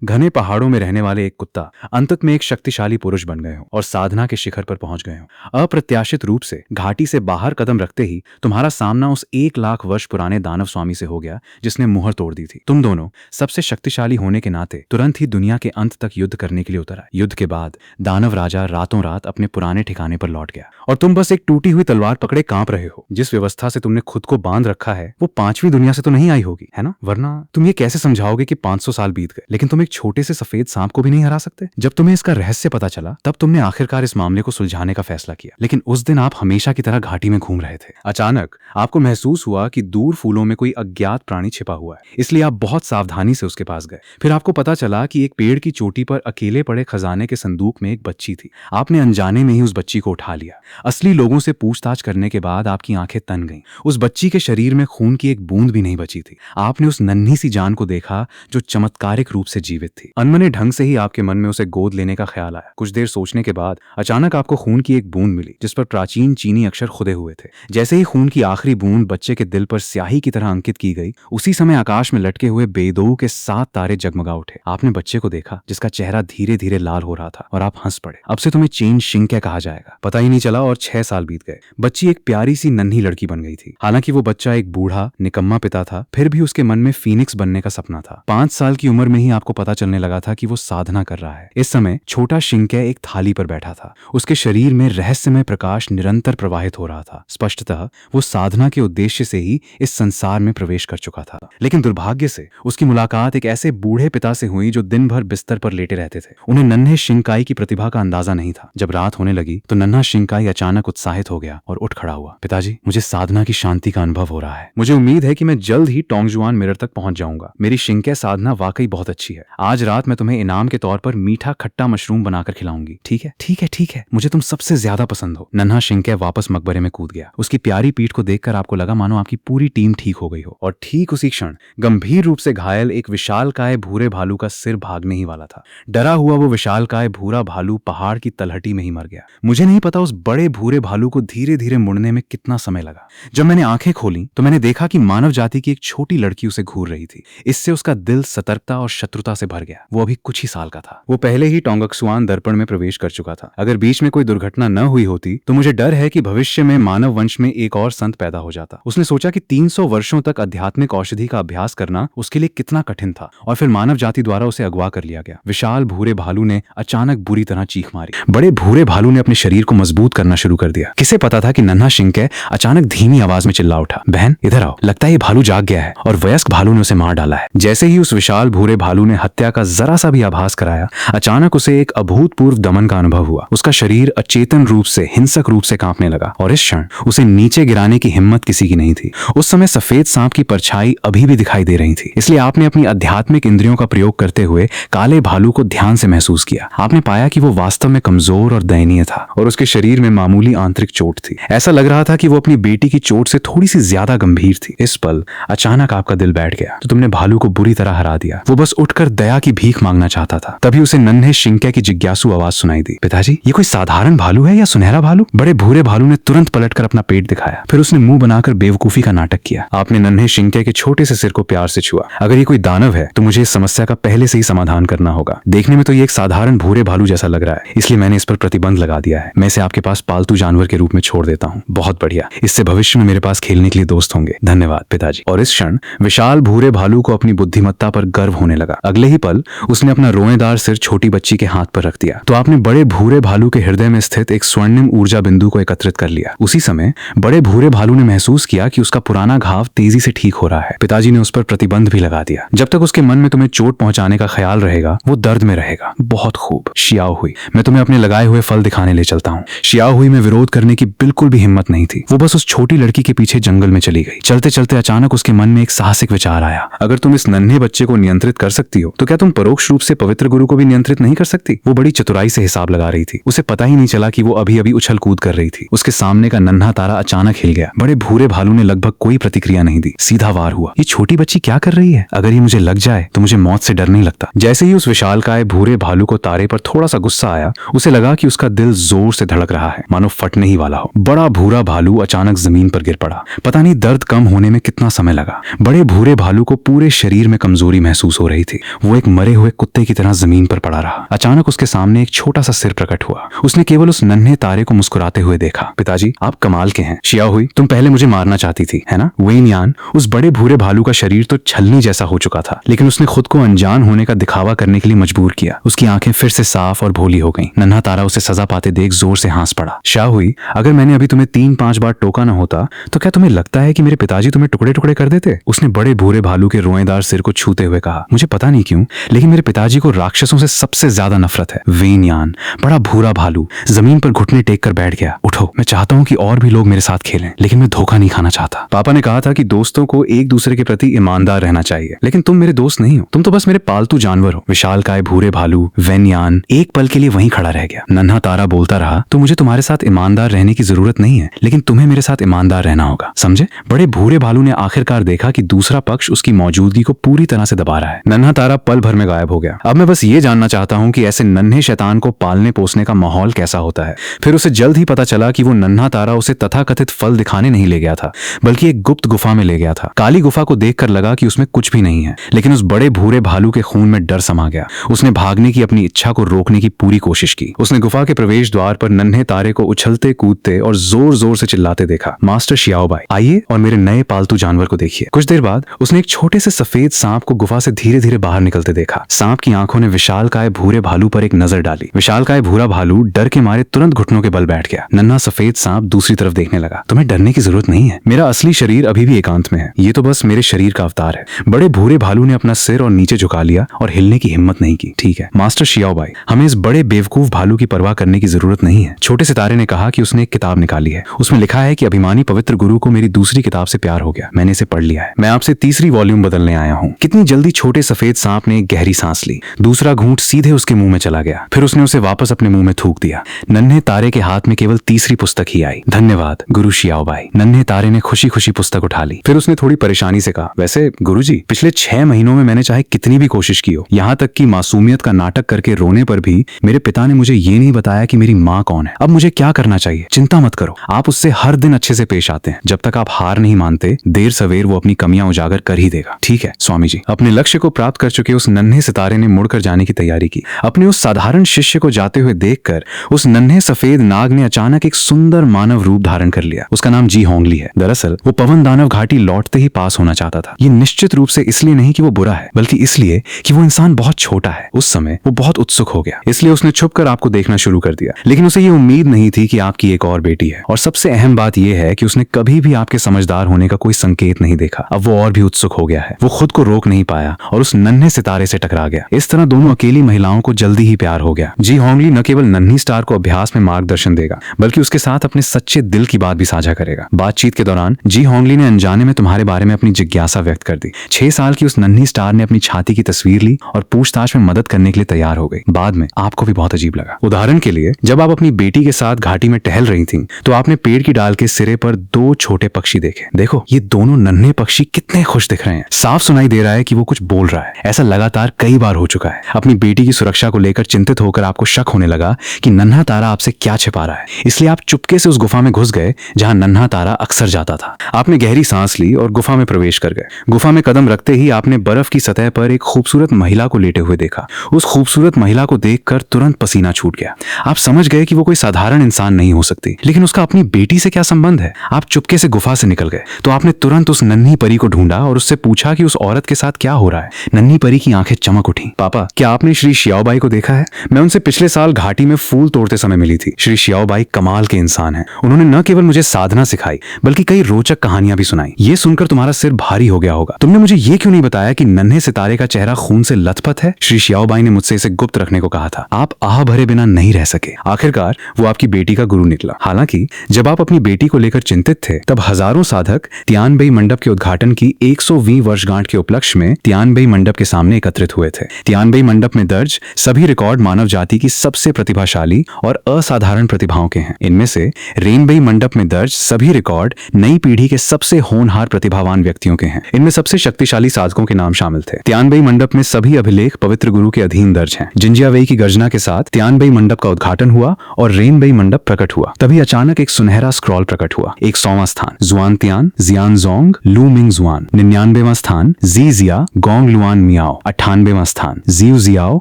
घने पहाड़ों में रहने वाले एक कुत्ता अंत में एक शक्तिशाली पुरुष बन गए हो और साधना के शिखर पर पहुंच गए हो। अप्रत्याशित रूप से घाटी से बाहर कदम रखते ही तुम्हारा सामना उस 1 लाख वर्ष पुराने दानव स्वामी से हो गया जिसने मुहर तोड़ दी थी। तुम दोनों सबसे शक्तिशाली होने के नाते तुरंत ही दुनिया के अंत तक युद्ध करने के लिए उतर आए। युद्ध के बाद दानव राजा रातों रात अपने पुराने ठिकाने पर लौट गया और तुम बस एक टूटी हुई तलवार पकड़े कांप रहे हो। जिस व्यवस्था से तुमने खुद को बांध रखा है वो 5वीं दुनिया से तो नहीं आई होगी, है ना? वरना तुम ये कैसे समझाओगे कि 500 साल बीत गए लेकिन तुम एक छोटे से सफेद सांप को भी नहीं हरा सकते? जब तुम्हें इसका रहस्य पता चला तब तुमने आखिरकार इस मामले को सुलझाने का फैसला किया, लेकिन उस दिन आप हमेशा की तरह घाटी में घूम रहे थे। अचानक आपको महसूस हुआ कि दूर फूलों में कोई अज्ञात प्राणी छिपा हुआ है, इसलिए आप बहुत सावधानी से उसके पास गए। फिर आपको पता चला कि एक पेड़ की चोटी पर अकेले पड़े खजाने के संदूक में एक बच्ची थी। आपने अनजाने में ही उस बच्ची को उठा लिया। असली लोगों से पूछताछ करने के बाद आपकी आंखें तन गईं। उस बच्ची के शरीर में खून की एक बूंद भी नहीं बची थी। आपने उस नन्ही सी जान को देखा जो चमत्कारिक रूप से जीवित थी। अनमने ढंग से ही आपके मन में उसे गोद लेने का ख्याल आया। कुछ देर सोचने के बाद अचानक आपको खून की एक बूंद मिली जिस पर प्राचीन चीनी अक्षर खुदे हुए थे। जैसे ही खून की आखिरी बूंद बच्चे के दिल पर स्याही की तरह अंकित की गई, उसी समय आकाश में लटके हुए बेदोऊ के 7 तारे जगमगा उठे। आपने बच्चे को देखा जिसका चेहरा धीरे धीरे लाल हो रहा था और आप हंस पड़े। अब से तुम्हें चेन शिंके कहा जाएगा। पता ही नहीं चला और 6 साल बीत गए। बच्ची एक प्यारी सी नन्ही लड़की बन गई थी। हालांकि वो बच्चा एक बूढ़ा निकम्मा पिता था, फिर भी उसके मन में फीनिक्स बनने का सपना था। 5 साल की उम्र में ही आपको पता चलने लगा था कि वो साधना कर रहा है। इस समय छोटा शिंके एक थाली पर बैठा था। उसके शरीर में रहस्यमय प्रकाश निरंतर प्रवाहित हो रहा था। स्पष्टतः वो साधना के उद्देश्य से ही इस संसार में प्रवेश कर चुका था। लेकिन दुर्भाग्य से उसकी मुलाकात एक ऐसे बूढ़े पिता से हुई जो दिन भर बिस्तर पर लेटे रहते थे। उन्हें नन्हे शिंकाई की प्रतिभा का अंदाजा नहीं था। जब रात होने लगी तो नन्हा शिंकाई अचानक उत्साहित हो गया और उठ खड़ा हुआ। पिताजी, मुझे साधना की शांति का अनुभव हो रहा है। मुझे उम्मीद है कि मैं जल्द ही टोंगजुआन मिरर तक पहुंच जाऊंगा। मेरी शिंके साधना वाकई बहुत अच्छी है। आज रात मैं तुम्हें इनाम के तौर पर मीठा खट्टा मशरूम बनाकर खिलाऊंगी। ठीक है? ठीक है, ठीक है, मुझे तुम सबसे ज्यादा पसंद हो। नन्हा शिंके वापस मकबरे में कूद गया। उसकी प्यारी पीठ को देखकर आपको लगा मानो आपकी पूरी टीम ठीक हो गई हो। और ठीक उसी क्षण गंभीर रूप से घायल एक विशालकाय भूरे भालू का सिर भागने ही वाला था। डरा हुआ वो विशालकाय भूरा भालू पहाड़ की तलहटी में ही मर गया। मुझे नहीं पता उस बड़े भूरे भालू को धीरे धीरे मुड़ने में कितना समय लगा। जब मैंने आंखें खोली तो मैंने देखा कि मानव जाति की एक छोटी लड़की उसे घूर रही थी। इससे उसका दिल सतर्कता और शत्रुता से भर गया। वो अभी कुछ ही साल का था। वो पहले ही टोंगक्सुआन दर्पण में प्रवेश कर चुका था। अगर बीच में कोई दुर्घटना न हुई होती तो मुझे डर है कि भविष्य में मानव वंश में एक और संत पैदा हो जाता। उसने सोचा कि 300 वर्षों तक आध्यात्मिक औषधि का अभ्यास करना उसके लिए कितना कठिन था और फिर मानव जाति द्वारा उसे अगवा कर लिया गया। विशाल भूरे भालू ने अचानक बुरी तरह चीख मारी। बड़े भूरे भालू ने अपने शरीर को मजबूत करना शुरू कर दिया। किसे पता था कि नन्हा शिंके अचानक धीमी आवाज में चिल्ला उठा, बहन इधर आओ, लगता है ये भालू जाग गया है। और वयस्क भालू ने उसे मार डाला है। जैसे ही उस विशाल भूरे भालू ने हत्या का जरा सा भी आभास कराया, अचानक उसे एक अभूतपूर्व दमन का अनुभव हुआ। उसका शरीर अचेतन रूप से हिंसक रूप से कांपने लगा और इस क्षण उसे नीचे गिराने की हिम्मत किसी की नहीं थी। उस समय सफेद सांप की परछाई अभी भी दिखाई दे रही थी, इसलिए आपने अपनी आध्यात्मिक इंद्रियों का प्रयोग करते हुए काले भालू को ध्यान से महसूस किया। आपने पाया कि वो वास्तव में कमजोर और दयनीय था और उसके शरीर में मामूली आंतरिक चोट थी। ऐसा लग रहा था कि वो अपनी बेटी की चोट से थोड़ी सी ज्यादा गंभीर थी। इस पल अचानक आपका दिल बैठ गया तो तुमने भालू को बुरी तरह हरा दिया। वो बस उठकर दया की भीख मांगना चाहता था। तभी उसे नन्हे शिंके की जिज्ञासु आवाज सुनाई दी, पिताजी ये कोई साधारण भालू है या सुनहरा भालू? बड़े भूरे भालू ने तुरंत पलटकर अपना पेट दिखाया। फिर उसने मुंह बनाकर बेवकूफी का नाटक किया। आपने नन्हे शिंके के छोटे से सिर को प्यार से छुआ। अगर ये कोई दानव है तो मुझे इस समस्या का पहले से ही समाधान करना होगा। देखने में तो ये एक साधारण भूरे भालू जैसा लग रहा है, इसलिए मैंने इस पर प्रतिबंध लगा दिया है। मैं इसे आपके पास पालतू जानवर के रूप में छोड़ देता हूँ। बहुत बढ़िया, इससे भविष्य में मेरे पास खेलने के लिए दोस्त होंगे। धन्यवाद पिताजी। और इस क्षण विशाल भूरे भालू को अपनी बुद्धिमत्ता पर गर्व होने लगा। अगले ही पल उसने अपना रोएदार सिर छोटी बच्ची के हाथ पर रख दिया तो आपने बड़े भूरे भालू के हृदय में स्थित एक स्वर्णिम ऊर्जा बिंदु को एकत्रित कर लिया। उसी समय बड़े भूरे भालू ने महसूस किया कि उसका पुराना घाव तेजी से ठीक हो रहा है। पिताजी ने उस पर प्रतिबंध भी लगा दिया। जब तक उसके मन में तुम्हें चोट पहुंचाने का ख्याल रहेगा वो दर्द में रहेगा। बहुत खूब शियाओ हुई, मैं तुम्हें अपने लगाए हुए फल दिखाने ले चलता हूँ। शियाओ हुई में विरोध करने की बिल्कुल भी हिम्मत नहीं थी। वो बस उस छोटी लड़की के पीछे जंगल में चली गई। चलते चलते अचानक उसके मन में एक साहसिक विचार आया, अगर तुम इस नन्हे बच्चे को नियंत्रित कर सकती हो तो क्या तुम परोक्ष रूप से पवित्र गुरु को भी नियंत्रित नहीं कर सकती? वो बड़ी चतुराई से हिसाब लगा रही थी। उसे पता ही नहीं चला कि वो अभी अभी उछल कूद कर रही थी। उसके सामने का नन्हा तारा अचानक हिल गया। बड़े भूरे भालू ने लगभग कोई प्रतिक्रिया नहीं दी, सीधा वार हुआ। ये छोटी बच्ची क्या कर रही है? अगर ये मुझे लग जाए तो मुझे मौत से डर नहीं लगता। जैसे ही उस विशालकाय भूरे भालू को तारे पर थोड़ा सा गुस्सा आया, उसे लगा कि उसका दिल जोर से धड़क रहा है, मानो फटने ही वाला हो। बड़ा भूरा भालू अचानक जमीन पर गिर पड़ा। पता नहीं दर्द कम होने में कितना समय लगा। बड़े भूरे भालू को पूरे शरीर में कमजोरी महसूस हो रही थी। वो एक मरे हुए कुत्ते की तरह जमीन पर पड़ा रहा। अचानक उसके सामने एक छोटा सा सिर प्रकट हुआ। उसने केवल उस नन्हे तारे को मुस्कुराते हुए देखा। पिताजी, आप कमाल के हैं। शिया हुई, तुम पहले मुझे मारना चाहती थी, है ना? वेन यान, उस बड़े भूरे भालू का शरीर तो छलनी जैसा हो चुका था, लेकिन उसने खुद को अनजान होने का दिखावा करने के लिए मजबूर किया। उसकी आंखें फिर से साफ और भोली हो गईं। नन्हा तारा उसे सजा पाते देख जोर से हंस पड़ा। शाह हुई, अगर मैंने अभी तुम्हें 3-5 बार टोका न होता तो क्या तुम्हें लगता है कि मेरे पिताजी तुम्हें टुकड़े टुकड़े कर देते? उसने बड़े भूरे भालू के रोएदार सिर को छूते हुए कहा, मुझे पता नहीं क्यों, लेकिन मेरे पिताजी को राक्षसों से सबसे ज्यादा नफरत है। वेन यान, बड़ा भूरा भालू, जमीन पर घुटने टेक कर बैठ गया। उठो, मैं चाहता हूँ कि और भी लोग मेरे साथ खेलें, लेकिन मैं धोखा नहीं खाना चाहता। पापा ने कहा था कि दोस्तों को एक दूसरे के प्रति ईमानदार रहना चाहिए, लेकिन तुम मेरे दोस्त नहीं हो, तुम तो बस मेरे पालतू जानवर हो। विशालकाय भूरे भालू वेन यान एक पल के लिए वहीं खड़ा रह गया। नन्हा तारा बोलता रहा, तो मुझे तुम्हारे साथ ईमानदार रहने की जरूरत नहीं है, लेकिन तुम्हें मेरे साथ ईमानदार रहना होगा, समझे? बड़े भूरे भालू ने आखिरकार देखा कि दूसरा पक्ष उसकी मौजूदगी को पूरी तरह से दबा रहा है। नन्हा तारा पल भर में गायब हो गया। अब मैं बस ये जानना चाहता हूँ कि ऐसे नन्हे शैतान को पालने पोसने का माहौल कैसा होता है। फिर उसे जल्द ही पता चला कि वो नन्हा तारा उसे तथाकथित फल दिखाने नहीं ले गया था, बल्कि एक गुप्त गुफा में ले गया था। काली गुफा को देखकर लगा कि उसमें कुछ भी नहीं है, लेकिन उस बड़े भूरे भालू के खून में डर समा गया। उसने भागने की अपनी इच्छा को रोकने की पूरी कोशिश की। उसने गुफा के प्रवेश द्वार पर नन्हे तारे को उछलते कूदते और जोर जोर से चिल्लाते देखा, मास्टर शियाओबाई, आइए और मेरे नए पालतू जानवर को देखिए। कुछ देर बाद उसने एक छोटे से सफेद सांप को गुफा से धीरे धीरे बाहर निकलते देखा। सांप की आंखों ने विशालकाय भूरे भालू पर एक नजर डाली। विशालकाय भूरा भालू डर के मारे तुरंत घुटनों के बल बैठ गया। नन्हा सफेद सांप दूसरी तरफ देखने लगा। तुम्हें डरने की जरूरत नहीं है, मेरा असली शरीर अभी भी एकांत में है, ये तो बस मेरे शरीर का अवतार है। बड़े भूरे भालू ने अपना सिर और नीचे झुका लिया और हिलने की हिम्मत नहीं की। ठीक है मास्टर शियाओबाई, हमें इस बड़े बेवकूफ भालू की परवाह करने की जरूरत नहीं है। छोटे सितारे ने कहा कि उसने एक किताब निकाली है, उसमें लिखा है कि अभिमानी पवित्र गुरु को मेरी दूसरी किताब से प्यार हो गया। मैंने इसे पढ़ लिया है, मैं आपसे तीसरी वॉल्यूम बदलने आया हूँ। कितनी जल्दी छोटे सफेद सांप ने एक गहरी सांस ली। दूसरा घूंट सीधे उसके मुंह में चला गया, फिर उसने उसे वापस अपने मुंह में थूक दिया। नन्हे तारे के हाथ में केवल तीसरी पुस्तक ही आई। धन्यवाद गुरु शियाओबाई। नन्हे तारे ने खुशी खुशी पुस्तक उठा ली। फिर उसने थोड़ी परेशानी से कहा, वैसे गुरुजी, पिछले 6 महीनों में मैंने चाहे कितनी भी कोशिश की हो, यहाँ तक कि मासूमियत का नाटक करके रोने पर भी मेरे पिता ने मुझे ये नहीं बताया कि मेरी माँ कौन है। अब मुझे क्या करना चाहिए? चिंता मत करो, आप उससे हर दिन अच्छे से पेश आते हैं। जब तक आप हार नहीं मानते, देर सवेर वो अपनी कमियां उजागर कर ही देगा। ठीक है स्वामी जी। अपने लक्ष्य को प्राप्त कर चुके उस नन्हे सितारे ने मुड़कर जाने की तैयारी की। अपने उस साधारण शिष्य को जाते हुए देखकर उस नन्हे सफेद नाग ने अचानक एक सुंदर मानव रूप धारण कर लिया। उसका नाम जी होंगली है। दरअसल वो पवन दानव घाटी लौटते ही पास होना चाहता था। ये निश्चित रूप से इसलिए नहीं कि वो बुरा है, बल्कि इसलिए कि वो इंसान बहुत छोटा है। उस समय वो बहुत उत्सुक हो गया, इसलिए उसने छुपकर आपको देखना शुरू कर दिया। लेकिन उसे ये उम्मीद नहीं थी कि आपकी एक और बेटी है। और सबसे अहम बात यह है कि उसने कभी भी आपके समझदार होने का कोई संकेत नहीं देखा। अब वो और भी उत्सुक हो गया है। वो खुद को रोक नहीं पाया और उस नन्हे सितारे से टकरा गया। इस तरह दोनों अकेली महिलाओं को जल्दी ही प्यार हो गया। जी होंगली न केवल नन्ही स्टार को अभ्यास में मार्गदर्शन देगा, बल्कि उसके साथ अपने सच्चे दिल की बात भी साझा करेगा। बातचीत के दौरान जी होंगली ने अनजाने में तुम्हारे बारे में अपनी जिज्ञासा व्यक्त कर दी। 6 साल की उस नन्ही स्टार ने अपनी छाती की तस्वीर ली और पूछताछ में मदद करने के लिए तैयार हो गई। बाद में आपको भी बहुत अजीब लगा। उदाहरण के लिए, जब आप अपनी बेटी के साथ घाटी में टहल रही थीं, तो आपने पेड़ की डाल के सिरे पर 2 छोटे पक्षी देखे। देखो, ये दोनों नन्हे पक्षी कितने खुश दिख रहे हैं। साफ सुनाई दे रहा है कि वो कुछ बोल रहा है। ऐसा लगातार कई बार हो चुका है। अपनी बेटी की सुरक्षा को लेकर चिंतित होकर आपको शक होने लगा कि नन्हा तारा आपसे क्या छिपा रहा है। इसलिए आप चुपके से उस गुफा में घुस गए जहां नन्हा तारा अक्सर जाता था। आपने गहरी सांस ली और गुफा में प्रवेश कर गए। गुफा में कदम रखते ही आपने बर्फ की सतह पर एक खूबसूरत महिला को लेटे हुए देखा। उस खूबसूरत महिला को देखकर तुरंत पसीना छूट गया। आप समझ गए कि वो कोई साधारण इंसान नहीं हो सकती, लेकिन उसका अपनी बेटी से क्या संबंध है? आप चुपके से गुफा से निकल गए तो आपने तुरंत उस नन्ही परी को ढूंढा और उससे पूछा कि उस औरत के साथ क्या हो रहा है। नन्ही परी की आंखें चमक उठी। पापा, क्या आपने श्री शियाओबाई को देखा है? मैं उनसे पिछले साल घाटी में फूल तोड़ते समय मिली थी। श्री शियाओबाई कमाल के इंसान हैं। उन्होंने न केवल मुझे साधना सिखाई, बल्कि कई रोचक कहानियां भी सुनाई। ये सुनकर तुम्हारा सिर भारी हो गया होगा। तुमने मुझे ये क्यों नहीं बताया कि नन्हे सितारे का चेहरा खून से लथपथ है? श्री शियाओबाई ने मुझसे इसे गुप्त रखने को कहा था। आप आह भरे बिना नहीं रह सके। आखिरकार वो आपकी बेटी का गुरु निकला। हालांकि जब आप अपनी बेटी को लेकर चिंतित थे, तब हजारों साधक तियानबेई मंडप के उद्घाटन की 120वीं वर्षगांठ के उपलक्ष्य में तियानबेई मंडप के सामने एकत्रित हुए थे। तियानबेई मंडप में दर्ज सभी रिकॉर्ड मानव जाति की सबसे प्रतिभाशाली और असाधारण प्रतिभाओं के हैं। इनमें से रेनबेई मंडप में दर्ज सभी रिकॉर्ड नई पीढ़ी के सबसे होनहार प्रतिभावान व्यक्तियों के हैं। इनमें सबसे शक्तिशाली साधकों के नाम शामिल थे। तियानबेई मंडप में सभी अभिलेख पवित्र गुरु के अधीन दर्ज हैं। जिंजियावेई की गर्जना के साथ तियानबेई मंडप का उद्घाटन हुआ और रेनबेई मंडप प्रकट हुआ। तभी अचानक एक सुनहरा स्क्रॉल प्रकट हुआ। 100वां स्थान जुआन तियान जियान जोंग लू मिंग जुआन, 99वां स्थान जी जिया गोंग लुआन मियाओ, 98वां स्थान, जीव जियाओ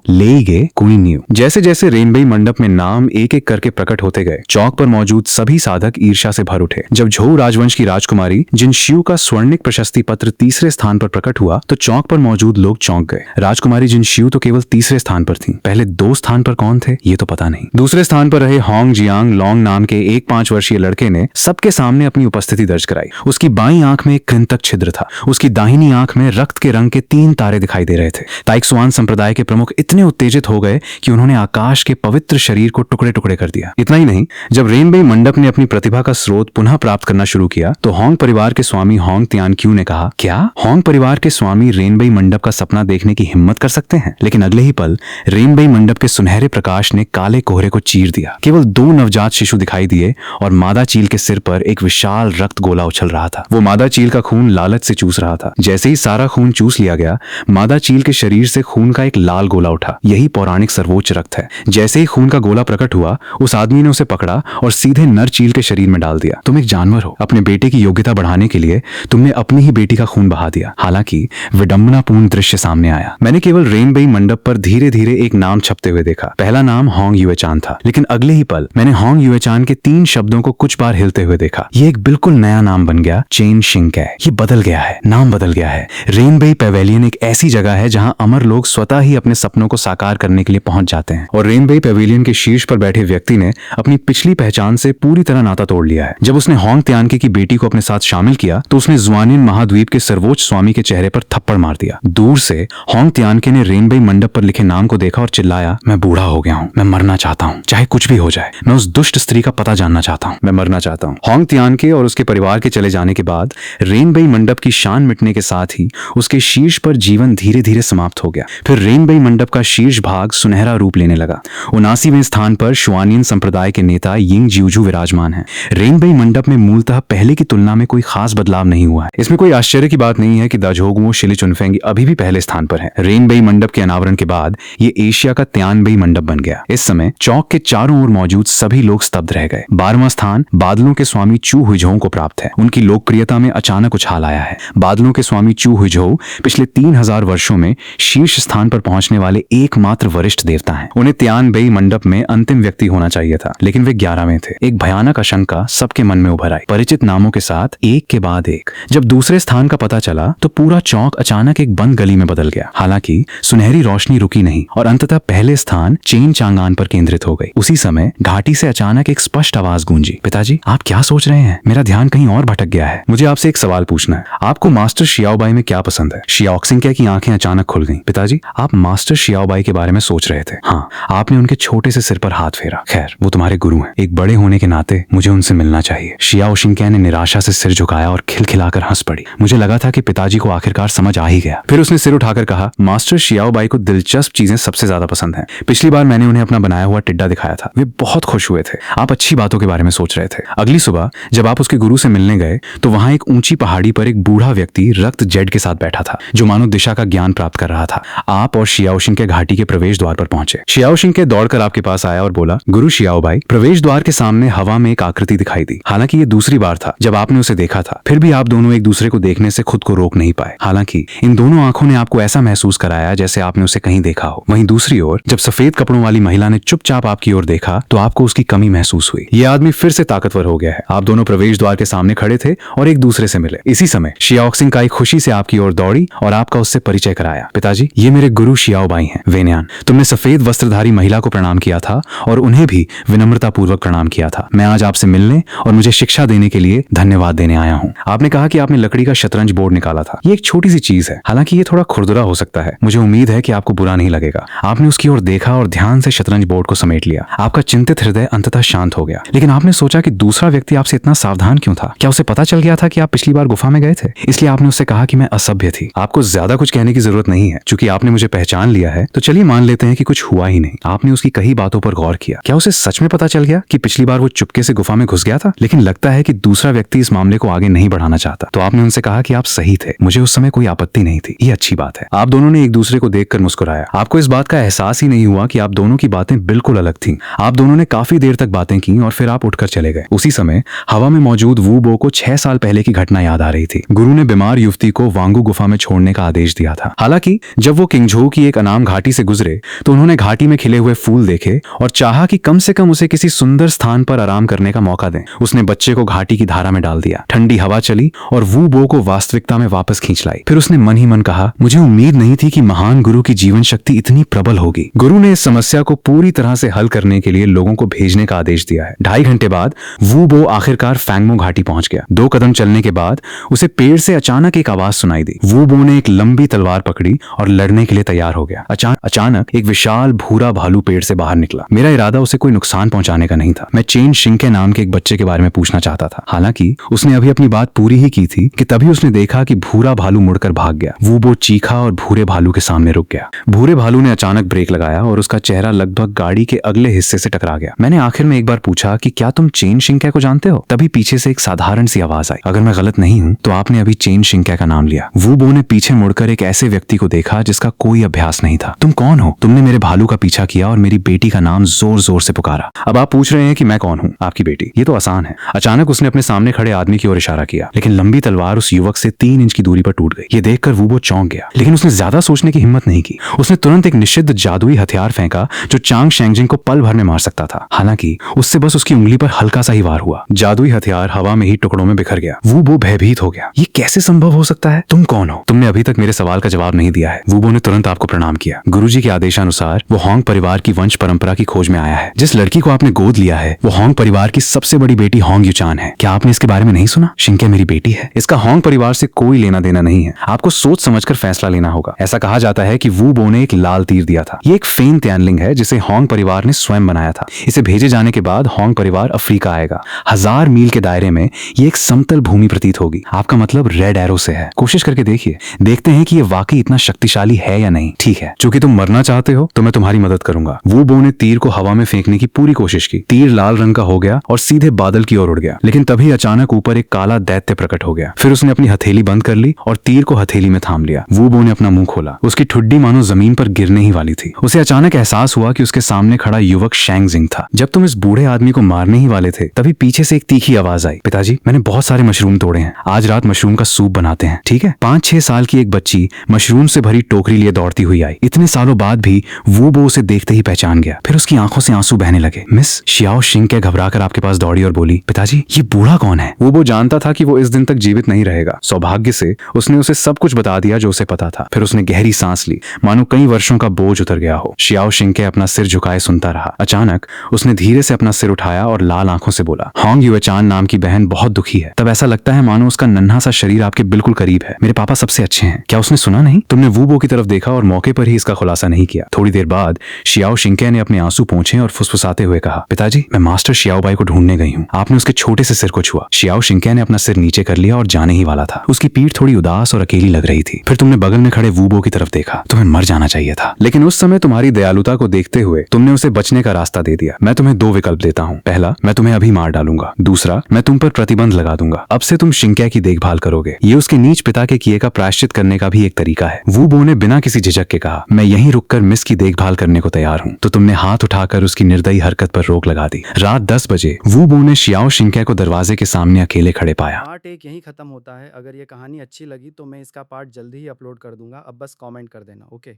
लेइगे कुइन्यू। जैसे जैसे रेनबई मंडप में नाम एक एक करके प्रकट होते गए, चौक पर मौजूद सभी साधक ईर्ष्या से भर उठे। जब झोउ राजवंश की राजकुमारी जिन शिव का स्वर्णिक प्रशस्ति पत्र तीसरे स्थान पर प्रकट हुआ तो चौक पर मौजूद लोग चौंक गए। राजकुमारी जिन शिव तो केवल तीसरे स्थान पर थीं, पहले 2 स्थान पर कौन थे ये तो पता नहीं। दूसरे स्थान पर रहे होंग जियांग लोंग नाम के एक 5 वर्षीय लड़के ने सबके सामने अपनी उपस्थिति दर्ज कराई। उसकी बाईं आंख में एक कृंतक छिद्र था, उसकी दाहिनी आंख में रक्त के रंग के 3 तारे दिखाई दे रहे थे। ताइक्सुआन संप्रदाय के प्रमुख इतने उत्तेजित हो गए कि उन्होंने आकाश के पवित्र शरीर को टुकड़े टुकड़े कर दिया। इतना ही नहीं, जब रेनबई मंडप ने अपनी प्रतिभा का स्रोत पुनः प्राप्त करना शुरू किया तो होंग परिवार के स्वामी होंग तियानक्यू ने कहा, क्या होंग परिवार के स्वामी रेनबई मंडप का सपना देखने की हिम्मत कर सकते हैं? लेकिन अगले ही पल रेनबई मंडप के सुनहरे प्रकाश ने काले कोहरे को चीर दिया। केवल 2 नवजात शिशु दिखाई दिए और मादा चील के सिर पर एक विशाल रक्त गोला उछल रहा था। वो मादा चील का खून लालच से चूस रहा था। जैसे ही सारा खून चूस लिया गया, मादा चील के शरीर से खून का एक लाल गोला उठा। यही पौराणिक सर्वोच्च रक्त है। जैसे ही खून का गोला प्रकट हुआ, उस आदमी ने उसे पकड़ा और सीधे नर चील के शरीर में डाल दिया। तुम एक जानवर हो। अपने बेटे की योग्यता बढ़ाने के लिए तुमने अपनी ही बेटी का खून बहा दिया। हालांकि विडंबनापूर्ण दृश्य सामने आया। मैंने केवल रेनबई मंडप पर धीरे धीरे एक नाम छपते हुए देखा। पहला नाम होंग युएचान था, लेकिन अगले ही पल मैंने होंग युएचान के 3 शब्दों को कुछ बार हिलते हुए देखा। ये एक बिल्कुल नया नाम बन गया, चेन शिंकै। ये बदल गया है, नाम बदल गया है। रेनबई पेवेलियन एक ऐसी जगह है जहां अमर लोग स्वतः ही अपने सपनों को साकार करने के लिए पहुंच जाते हैं। और रेनबई पेवेलियन के शीर्ष पर बैठे व्यक्ति ने अपनी पिछली पहचान से पूरी तरह नाता तोड़ लिया है। जब उसने होंग तियानके की बेटी को अपने साथ शामिल किया तो उसने जुआनियन महाद्वीप के सर्वोच्च स्वामी के चेहरे पर थप्पड़ मार दिया। दूर से होंग तियानके ने रेनबई मंडप पर लिखे नाम को देखा और चिल्लाया, मैं बूढ़ा हो गया हूँ, मैं मरना चाहता हूँ, चाहे कुछ भी हो जाए। मैं उस दुष्ट स्त्री का पता जानना चाहता हूँ, मैं मरना चाहता हूँ। होंग तियानके और उसके परिवार के चले जाने के बाद रेनबई मंडप की शान मिटने के साथ ही उसके शीर्ष पर जीवन धीरे धीरे समाप्त हो गया। फिर रेनबई मंडप का शीर्ष भाग सुनहरा रूप लेने लगा। 79वें स्थान पर शुआनियन संप्रदाय के नेता यिंग जिउजू विराजमान है। रेनबई मंडप में मूलतः पहले की तुलना में कोई खास बदलाव नहीं हुआ है। इसमें कोई आश्चर्य की बात नहीं है कि दाझोगुओ शिली चुनफेंग अभी भी पहले स्थान पर है। रेनबई मंडप के अनावरण के बाद ये एशिया का त्यानबई मंडप बन गया। इस समय चौक के चारों ओर मौजूद सभी लोग स्तब्ध रह गए। 12वां स्थान बादलों के स्वामी चू हुइझोउ को प्राप्त है। उनकी लोकप्रियता में अचानक उछाल आया है। बादलों के स्वामी चू हुइझोउ पिछले 3000 वर्षों में शीर्ष स्थान पर पहुंचने वाले एकमात्र वरिष्ठ देवता हैं। उन्हें त्यानबई मंडप में अंतिम व्यक्ति होना चाहिए था, लेकिन वे 11वें थे। एक भयानक आशंका सबके मन में उभर आई, परिचित नामों के साथ एक के बाद एक। जब दूसरे स्थान का पता चला तो पूरा चौक अचानक एक बंद गली में बदल गया। हालांकि सुनहरी रोशनी रुकी नहीं और अंततः पहले स्थान चेन चांगान पर केंद्रित हो गई। उसी समय घाटी से अचानक एक स्पष्ट आवाज गूंजी, पिताजी आप क्या सोच रहे हैं? मेरा ध्यान कहीं और भटक गया है। मुझे आपसे एक सवाल पूछना है। आपको मास्टर शियाओबाई में क्या पसंद है? शियाओक्सिंग की आंखें अचानक खुल गईं। पिताजी आप मास्टर शियाओबाई के बारे में सोच रहे थे? हाँ, आपने उनके छोटे से सिर पर हाथ फेरा। खैर वो तुम्हारे गुरु हैं, एक बड़े होने के नाते मुझे उनसे मिलना चाहिए। शियाओशिंकै ने निराशा से सिर झुकाया और खिलखिलाकर हंस पड़ी। मुझे लगा था कि पिताजी को आखिरकार समझ आ ही गया। फिर उसने सिर उठाकर कहा, मास्टर शियाओबाई को दिलचस्प चीजें सबसे ज्यादा पसंद हैं। पिछली बार मैंने उन्हें अपना बनाया हुआ टिड्डा दिखाया था, वे बहुत खुश हुए थे। आप अच्छी बातों के बारे में सोच रहे थे। अगली सुबह जब आप उसके गुरु से मिलने गए तो वहां एक ऊंची पहाड़ी पर एक बूढ़ा व्यक्ति रक्त जेड के साथ बैठा था, जो मानो दिशा का ज्ञान प्राप्त कर रहा था। आप और शियाओशिंकै घाटी के प्रवेश द्वार पर पहुंचे। शियाओशिंकै दौड़कर आपके पास आया और बोला, गुरु शियाओबाई, प्रवेश द्वार के सामने हवा में एक आकृति दिखाई दी। हालांकि ये दूसरी बार था जब आपने उसे देखा था, फिर भी आप दोनों एक दूसरे को देखने से खुद को रोक नहीं पाए। हालांकि इन दोनों आंखों ने आपको ऐसा महसूस कराया जैसे आपने उसे कहीं देखा हो। वहीं दूसरी ओर जब सफेद कपड़ों वाली महिला ने चुपचाप आपकी ओर देखा तो आपको उसकी कमी महसूस हुई। ये आदमी फिर से ताकतवर हो गया है। आप दोनों प्रवेश द्वार के सामने खड़े थे और एक दूसरे से मिले। इसी समय शियाओक्सिंकै खुशी से आपकी ओर दौड़ी और आपका उससे परिचय कराया। पिताजी, ये मेरे गुरु शियाओबाई हैं, वेन्यान। तुमने सफेद वस्त्रधारी महिला को प्रणाम किया था और उन्हें भी विनम्रता पूर्वक प्रणाम किया था। मैं आज आपसे मिलने और मुझे शिक्षा देने के लिए धन्यवाद देने आया हूँ। आपने कहा कि आपने लकड़ी का शतरंज बोर्ड निकाला था। ये एक छोटी सी चीज है, हालांकि ये थोड़ा खुरदुरा हो सकता है। मुझे उम्मीद है कि आपको बुरा नहीं लगेगा। आपने उसकी ओर देखा और ध्यान से शतरंज बोर्ड को समेट लिया। आपका चिंतित हृदय अंततः शांत हो गया। लेकिन आपने सोचा कि दूसरा व्यक्ति आपसे इतना सावधान क्यों था? क्या उसे पता चल गया था कि आप पिछली बार गुफा में गए थे, इसलिए आपने उससे कहा कि मैं असभ्य थी? आपको ज्यादा कुछ कहने की जरूरत नहीं है, क्योंकि आपने मुझे पहचान लिया है। तो चलिए मान लेते हैं कि कुछ हुआ ही नहीं। आपने उसकी कई बातों पर गौर किया। क्या उसे सच में पता चल गया कि पिछली बार वो चुपके से गुफा में घुस गया था? लेकिन लगता है कि दूसरा व्यक्ति इस मामले को आगे नहीं बढ़ाना चाहता। तो आपने उनसे कहा कि आप सही थे, मुझे उस समय कोई आपत्ति नहीं थी। ये अच्छी बात है। आप दोनों ने एक दूसरे को देखकर मुस्कुराया। आपको इस बात का एहसास ही नहीं हुआ कि आप दोनों की बातें बिल्कुल अलग थीं। आप दोनों ने काफी देर तक बातें की और फिर आप उठकर चले गए। उसी समय हवा में मौजूद वू बो को 6 साल पहले की घटना याद आ रही थी। गुरु ने बीमार युवती को वांगू गुफा में छोड़ने का आदेश दिया था। हालांकि जब वो किंगझोउ की एक अनाम घाटी से गुजरे तो उन्होंने घाटी में खिले हुए फूल देखे और चाहा कि कम से कम उसे किसी सुंदर स्थान पर आराम करने का मौका दें। उसने बच्चे को घाटी की धारा में डाल दिया, ठंडी हवा चली और वू बो को वास्तविकता में वापस खींच लाई। फिर उसने मन ही मन कहा, मुझे उम्मीद नहीं थी कि महान गुरु की जीवन शक्ति इतनी प्रबल होगी। गुरु ने इस समस्या को पूरी तरह से हल करने के लिए लोगों को भेजने का आदेश दिया है। 2.5 घंटे बाद वू बो आखिरकार फैंगमो घाटी पहुंच गया। 2 कदम चलने के बाद उसे पेड़ से अचानक एक आवाज सुनाई दी। वू बो ने एक लंबी तलवार पकड़ी और लड़ने के लिए तैयार हो गया। अचानक एक विशाल भूरा भालू पेड़ से बाहर निकला। मेरा इरादा उसे कोई नुकसान पहुंचाने का नहीं था। मैं चेन शिंके नाम के एक बच्चे के बारे में पूछना चाहता था। हालांकि उसने अभी अपनी बात पूरी ही की थी कि तभी उसने देखा कि भूरा भालू मुड़कर भाग गया। वू बो चीखा और भूरे भालू के सामने रुक गया। भूरे भालू ने अचानक ब्रेक लगाया और उसका चेहरा लगभग गाड़ी के अगले हिस्से से टकरा गया। मैंने आखिर में एक बार पूछा कि क्या तुम चेन शिंके को जानते हो? तभी पीछे से एक साधारण सी आवाज आई, अगर मैं गलत नहीं हूं तो आपने अभी चेन शिंके का नाम लिया। वू बो ने पीछे मुड़कर एक ऐसे व्यक्ति को देखा जिसका कोई अभ्यास नहीं था। तुम कौन हो? तुमने मेरे भालू का पीछा किया और मेरी बेटी का नाम जोर जोर से पुकारा। अब आप पूछ रहे हैं कि मैं कौन हूं? आपकी बेटी। ये तो आसान है। अचानक उसने अपने सामने खड़े आदमी की ओर इशारा किया, लेकिन लंबी तलवार उस युवक से 3 इंच की दूरी पर टूट गई। ये देखकर वू बो चौंक गया, लेकिन उसने ज्यादा सोचने की हिम्मत नहीं की। उसने तुरंत एक निषिद्ध जादुई हथियार फेंका जो चांग शेंगजिंग को पल भर में मार सकता था। हालांकि उससे बस उसकी उंगली पर हल्का सा ही वार हुआ। जादुई हथियार हवा में ही टुकड़ों में बिखर गया। वू बो भयभीत हो गया। ये कैसे संभव हो सकता है? तुम कौन हो? तुमने अभी तक मेरे सवाल का जवाब नहीं दिया है। वू बो ने तुरंत आपको प्रणाम किया। गुरुजी के आदेशानुसार वो होंग परिवार की वंश परंपरा की खोज में आया है। जिस लड़की को आपने गोद लिया है वो होंग परिवार की सबसे बड़ी बेटी होंग युचान है। क्या आपने इसके बारे में नहीं सुना? शिंके मेरी बेटी है। इसका होंग परिवार से कोई लेना देना नहीं है। आपको सोच समझकर फैसला लेना होगा। ऐसा कहा जाता है कि वू बो ने एक लाल तीर दिया था। ये एक फेन त्यानलिंग है जिसे होंग परिवार ने स्वयं बनाया था। इसे भेजे जाने के बाद होंग परिवार अफ्रीका आएगा। 1000 मील के दायरे में ये एक समतल भूमि प्रतीत होगी। आपका मतलब रेड एरो से है। कोशिश करके देखिए, देखते हैं कि ये वाकई इतना शक्तिशाली है या नहीं। ठीक है, चूंकि तुम मरना चाहते हो तो मैं तुम्हारी मदद करूंगा। वू बो ने तीर को हवा में फेंकने की पूरी कोशिश की। तीर लाल रंग का हो गया और सीधे बादल की ओर उड़ गया। लेकिन तभी अचानक ऊपर एक काला दैत्य प्रकट हो गया। फिर उसने अपनी हथेली बंद कर ली और तीर को हथेली में थाम लिया। वू बो ने अपना मुंह खोला। उसकी ठुड्डी मानो जमीन पर गिरने ही वाली थी। उसे अचानक एहसास हुआ कि उसके सामने खड़ा युवक शेंगजिंग था। जब तुम इस बूढ़े आदमी को मारने ही वाले थे तभी पीछे से एक तीखी आवाज आई, पिताजी मैंने बहुत सारे मशरूम तोड़े हैं, आज रात मशरूम का सूप बनाते हैं, ठीक है? 5-6 साल की एक बच्ची मशरूम से भरी टोकरी लिए दौड़ती हुई आई। इतने सालों बाद भी वू बो उसे देखते ही पहचान गया। फिर उसकी आंखों से आंसू बहने लगे। मिस शियाओ शिंके घबराकर आपके पास दौड़ी और बोली, पिताजी ये बूढ़ा कौन है? वू बो जानता था कि वो इस दिन तक जीवित नहीं रहेगा। सौभाग्य से उसने उसे सब कुछ बता दिया जो उसे पता था। फिर उसने गहरी सांस ली, मानो कई वर्षों का बोझ उतर गया हो। शियाओ शिंके अपना सिर झुकाए सुनता रहा। अचानक उसने धीरे से अपना सिर उठाया और लाल आंखों से बोला, होंग युएचान नाम की बहन बहुत दुखी है। तब ऐसा लगता है मानो उसका नन्हा सा शरीर आपके बिल्कुल करीब है। मेरे पापा सबसे अच्छे हैं। क्या उसने सुना नहीं? तुमने वू बो की तरफ देखा और मौके पर ही इसका खुलासा नहीं किया। थोड़ी देर बाद शियाओ शिंके ने अपने आंसू पोंछे और फुसफुसाते हुए कहा, पिताजी मैं मास्टर शियाओ बाई को ढूंढने गई हूँ। आपने उसके छोटे से सिर को छुआ। शियाओ शिंके ने अपना सिर नीचे कर लिया और जाने ही वाला था। उसकी पीठ थोड़ी उदास और अकेली लग रही थी। फिर तुमने बगल में खड़े वू बो की तरफ देखा। तुम्हें मर जाना चाहिए था, लेकिन उस समय तुम्हारी दयालुता को देखते हुए तुमने उसे बचने का रास्ता दे दिया। मैं तुम्हें 2 विकल्प देता हूँ। पहला, मैं तुम्हें अभी मार डालूंगा। दूसरा, मैं तुम पर प्रतिबंध लगा दूंगा। अब से तुम शिंके की देखभाल करोगे। ये उसके नीच पिता के किए का प्रायश्चित करने का भी एक तरीका है। वू बो ने बिना किसी झिझक के कहा, मैं यहीं रुककर मिस की देखभाल करने को तैयार हूँ। तो तुमने हाथ उठाकर उसकी निर्दयी हरकत पर रोक लगा दी। रात 10 बजे वू बो ने शियाओ शिंके को दरवाजे के सामने अकेले खड़े पाया। पार्ट 1 यहीं खत्म होता है। अगर ये कहानी अच्छी लगी तो मैं इसका पार्ट जल्दी ही अपलोड कर दूंगा। अब बस कमेंट कर देना, ओके।